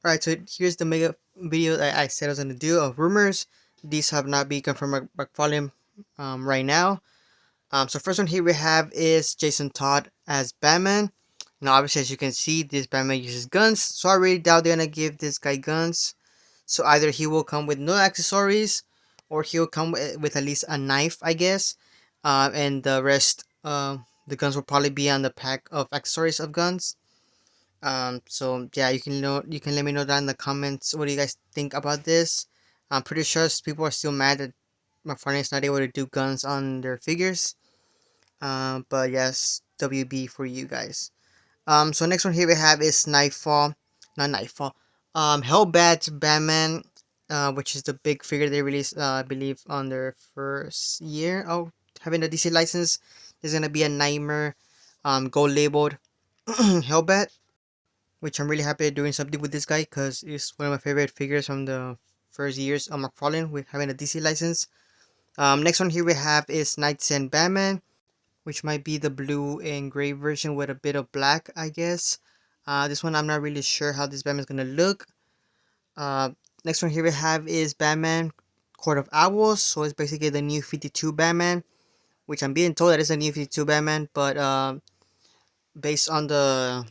Alright, so here's the mega video that I said I was going to do of rumors. These have not been confirmed by McFarlane right now. So first one here we have is Jason Todd as Batman. Now obviously as you can see, this Batman uses guns, so I really doubt they're going to give this guy guns. So either he will come with no accessories, or he'll come with at least a knife, I guess. And the rest, the guns will probably be on the pack of accessories of guns. So yeah, you can let me know down in the comments what do you guys think about this. I'm pretty sure people are still mad that McFarlane is not able to do guns on their figures. But yes, WB for you guys. So next one here we have is Nightfall, not Nightfall. Hellbat's Batman, which is the big figure they released, I believe, on their first year of having a DC license. There's gonna be a Nightmare, gold labeled Hellbat, which I'm really happy doing something with this guy because he's one of my favorite figures from the first years of McFarlane with having a DC license. Next one here we have is Nightwing Batman, which might be the blue and gray version with a bit of black, I guess. This one I'm not really sure how this Batman is gonna look. Uh, Next one here we have is Batman Court of Owls, so it's basically the new 52 Batman, which I'm being told that it's a new 52 Batman, but based on the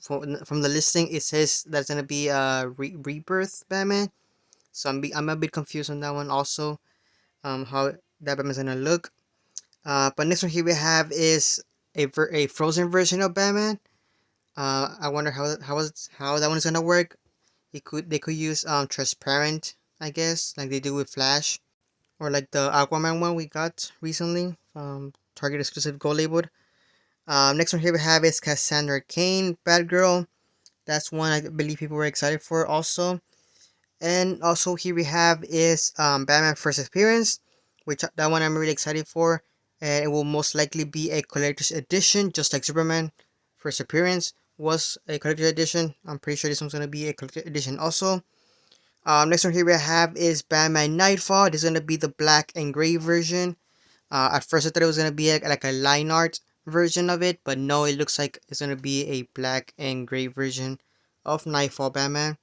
from the listing, it says that's gonna be a rebirth Batman. So I'm a bit confused on that one also. How that Batman's gonna look. But next one here we have is a frozen version of Batman. I wonder how that one's gonna work. They could use transparent, I guess, like they do with Flash, or like the Aquaman one we got recently, Target exclusive gold labeled. Next one here we have is Cassandra Cain, Batgirl. That's one I believe people were excited for also. And also here we have is Batman First Appearance, which that one I'm really excited for. And it will most likely be a collector's edition, just like Superman First Appearance was a collector's edition. I'm pretty sure this one's going to be a collector's edition also. Next one here we have is Batman Nightfall. This is going to be the black and gray version. At first I thought it was going to be like a line art version of it, but no, it looks like it's going to be a black and gray version of Nightfall Batman.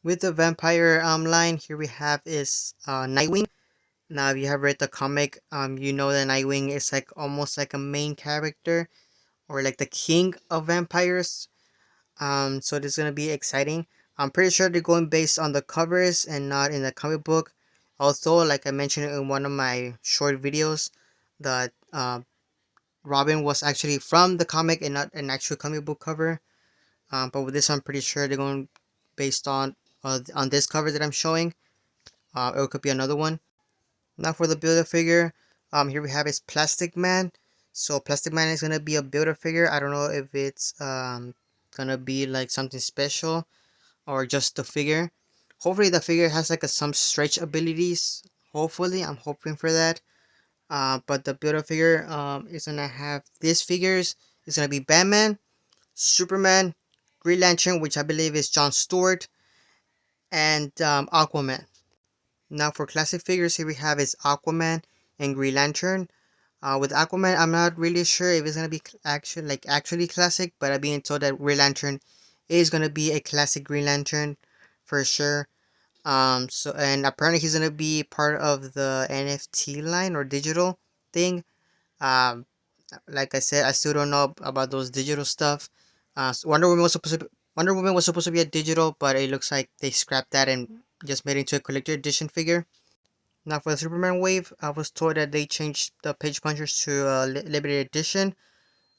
With the vampire line, here we have is Nightwing. Now, if you have read the comic, you know that Nightwing is like almost like a main character, or like the king of vampires. So this is gonna be exciting. I'm pretty sure they're going based on the covers and not in the comic book. Although, like I mentioned in one of my short videos, that Robin was actually from the comic and not an actual comic book cover. But with this, I'm pretty sure they're going based on this cover that I'm showing. It could be another one. Now for the builder figure, here we have is Plastic Man. So Plastic Man is gonna be a builder figure. I don't know if it's gonna be like something special or just the figure. Hopefully the figure has like some stretch abilities. Hopefully, I'm hoping for that. But the builder figure is gonna have these figures. It's gonna be Batman, Superman, Green Lantern, which I believe is John Stewart, and Aquaman. Now for classic figures, here we have is Aquaman and Green Lantern. With Aquaman, I'm not really sure if it's gonna be actually classic, but I'm being told that Green Lantern is gonna be a classic Green Lantern for sure. So and apparently he's gonna be part of the NFT line or digital thing. Um, like I said, I still don't know about those digital stuff. Wonder Woman was supposed to be a digital, but it looks like they scrapped that and just made it into a collector edition figure. Now for the Superman wave, I was told that they changed the page punchers to limited edition.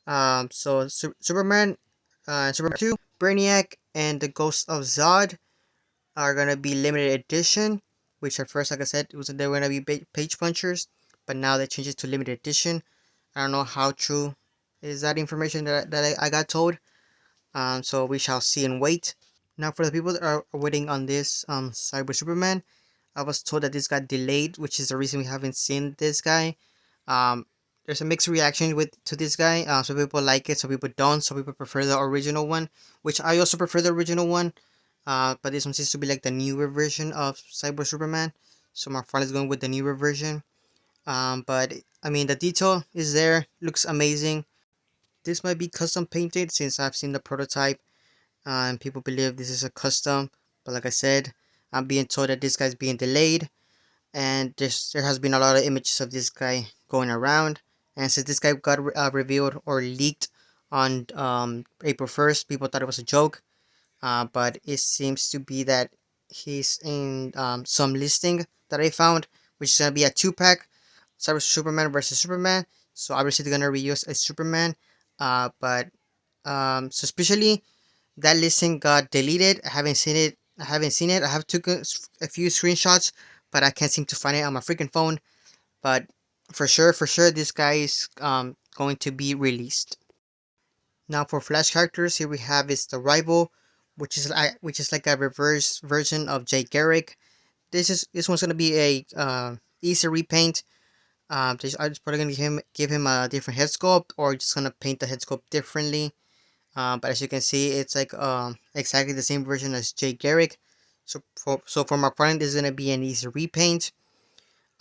So Superman, Superman 2, Brainiac, and the Ghost of Zod are gonna be limited edition. Which at first, like I said, they were gonna be page punchers, but now they changed it to limited edition. I don't know how true is that information that I got told. So we shall see and wait. Now for the people that are waiting on this Cyber Superman, I was told that this got delayed, which is the reason we haven't seen this guy. There's a mixed reaction to this guy. Some people like it, some people don't. Some people prefer the original one, which I also prefer the original one. But this one seems to be like the newer version of Cyber Superman. So my friend is going with the newer version. But I mean the detail is there, looks amazing. This might be custom painted since I've seen the prototype, and people believe this is a custom. But like I said, I'm being told that this guy's being delayed, and there has been a lot of images of this guy going around. And since this guy got revealed or leaked on April 1st, people thought it was a joke. But it seems to be that he's in some listing that I found, which is gonna be a 2-pack, Superman versus Superman. So obviously they're gonna reuse a Superman, but suspiciously that listing got deleted. I haven't seen it. I have took a few screenshots, but I can't seem to find it on my freaking phone. But for sure, this guy is going to be released. Now for Flash characters, here we have is the Rival, which is like a reverse version of Jay Garrick. This one's gonna be a easy repaint. I'm just probably gonna give him a different head sculpt, or just gonna paint the head sculpt differently. But as you can see, it's like exactly the same version as Jay Garrick. So for McFarlane, this is gonna be an easy repaint.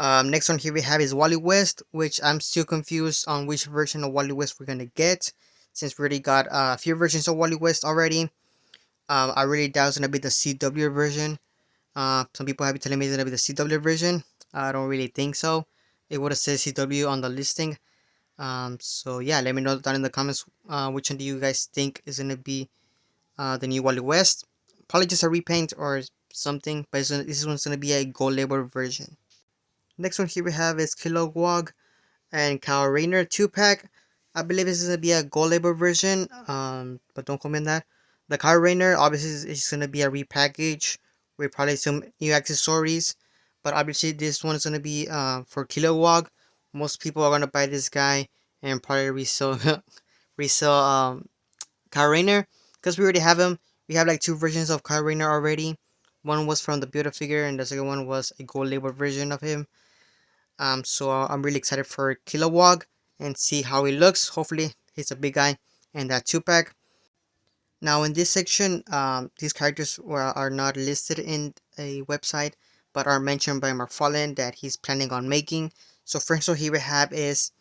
Next one here we have is Wally West, which I'm still confused on which version of Wally West we're gonna get, since we already got a few versions of Wally West already. I really doubt it's gonna be the CW version. Some people have been telling me it's gonna be the CW version. I don't really think so. It would have said CW on the listing. So yeah, let me know down in the comments which one do you guys think is gonna be the new Wally West. Probably just a repaint or something, but this one's gonna be a gold label version. Next one here we have is Killawog and Kyle Rayner 2-pack. I believe this is gonna be a gold label version, but don't comment that. The Kyle Rayner obviously is gonna be a repackage with probably some new accessories, but obviously this one is gonna be for Killawog. Most people are gonna buy this guy and probably resell resell Kyle Rayner, because we already have him. We have like two versions of Kyle Rayner already. One was from the Build-A-Figure, and the second one was a gold label version of him. So I'm really excited for Killawog and see how he looks. Hopefully he's a big guy and that 2-pack. Now in this section, these characters are not listed in a website, but are mentioned by McFarlane that he's planning on making. So first one here we have is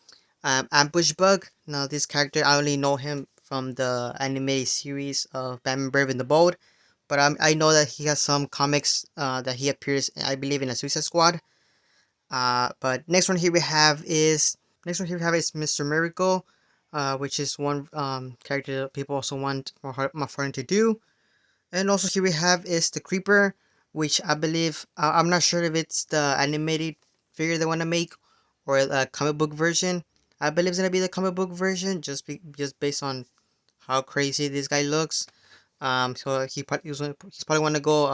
Ambush Bug. Now this character, I only know him from the animated series of Batman Brave and the Bold, but I know that he has some comics that he appears, I believe, in a Suicide Squad. But next one here we have is Mr. Miracle, which is one character that people also want my friend to do. And also here we have is the Creeper, which I believe I'm not sure if it's the animated figure they want to make or a comic book version. I believe it's gonna be the comic book version, just based on how crazy this guy looks. So he's probably want to go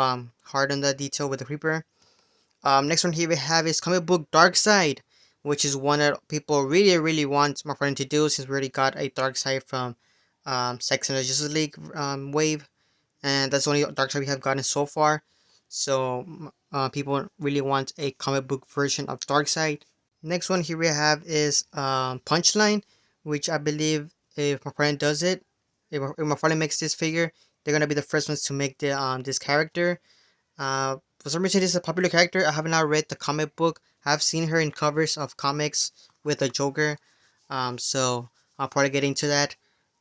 hard on the detail with the Creeper. Next one here we have is comic book Darkseid, which is one that people really want my friend to do, since we already got a Darkseid from Sex and the Justice League wave, and that's the only Darkseid we have gotten so far. So people really want a comic book version of Darkseid. Next one here we have is Punchline, which I believe if my friend does it, if my friend makes this figure, they're gonna be the first ones to make the this character. For some reason, this is a popular character. I have not read the comic book. I've seen her in covers of comics with the Joker. So I'll probably get into that.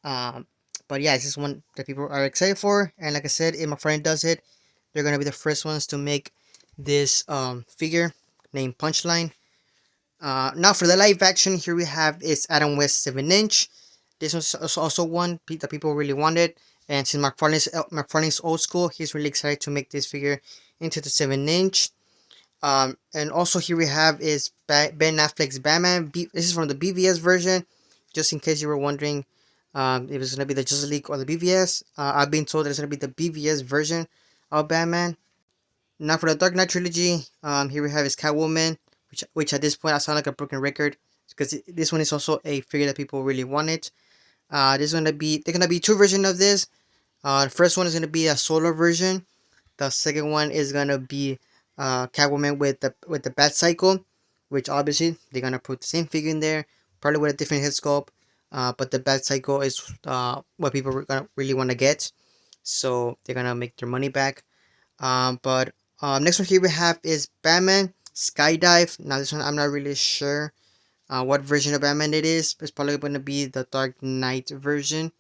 Um, but yeah, this is one that people are excited for. And like I said, if my friend does it, they're gonna be the first ones to make this figure named Punchline. Now for the live action, here we have is Adam West 7-inch. This was also one that people really wanted. And since McFarlane's old school, he's really excited to make this figure into the 7-inch. And also here we have is Ben Affleck's Batman. This is from the BVS version, just in case you were wondering if it's gonna be the Justice League or the BVS. I've been told that it's gonna be the BVS version of Batman. Now for the Dark Knight trilogy, here we have is Catwoman, which at this point I sound like a broken record, because this one is also a figure that people really wanted. There's gonna be two versions of this. The first one is gonna be a solo version. The second one is gonna be Catwoman with the Bat Cycle, which obviously they're gonna put the same figure in there, probably with a different head sculpt. But the Bat Cycle is what people are gonna really want to get, so they're gonna make their money back. But next one here we have is Batman Skydive. Now this one I'm not really sure what version of Batman it is. It's probably gonna be the Dark Knight version.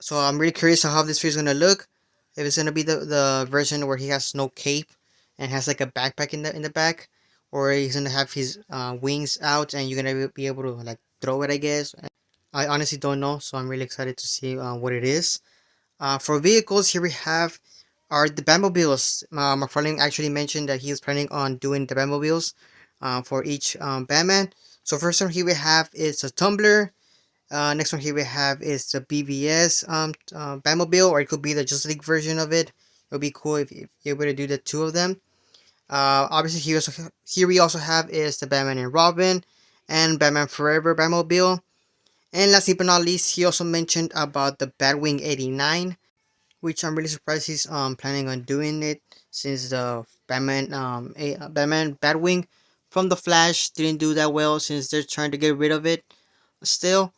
So I'm really curious on how this figure is gonna look. if it's gonna be the version where he has no cape and has like a backpack in the back, or he's gonna have his wings out and you're gonna be able to like throw it. I guess I honestly don't know, so I'm really excited to see what it is. For vehicles, here we have are the Batmobiles. McFarlane actually mentioned that he was planning on doing the Batmobiles for each Batman. So first one here we have is a Tumbler. Next one here we have is the BVS Batmobile, or it could be the Justice League version of it. It would be cool if you're able to do the two of them. Obviously here we also have is the Batman and Robin and Batman Forever Batmobile. And lastly but not least, he also mentioned about the Batwing 89, which I'm really surprised he's planning on doing it, since the Batman Batwing from the Flash didn't do that well, since they're trying to get rid of it still.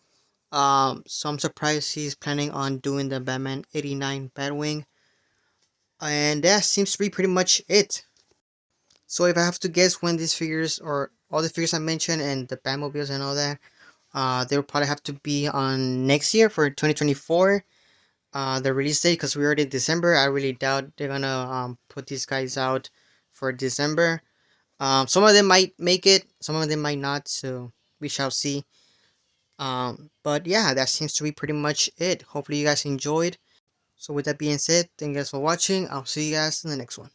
So I'm surprised he's planning on doing the Batman 89 Batwing. And that seems to be pretty much it. So if I have to guess when these figures, or all the figures I mentioned and the Batmobiles and all that, they'll probably have to be on next year for 2024. The release date, because we're already in December. I really doubt they're gonna put these guys out for December. Some of them might make it, some of them might not, so we shall see. But yeah, that seems to be pretty much it. Hopefully you guys enjoyed. So with that being said, thank you guys for watching. I'll see you guys in the next one.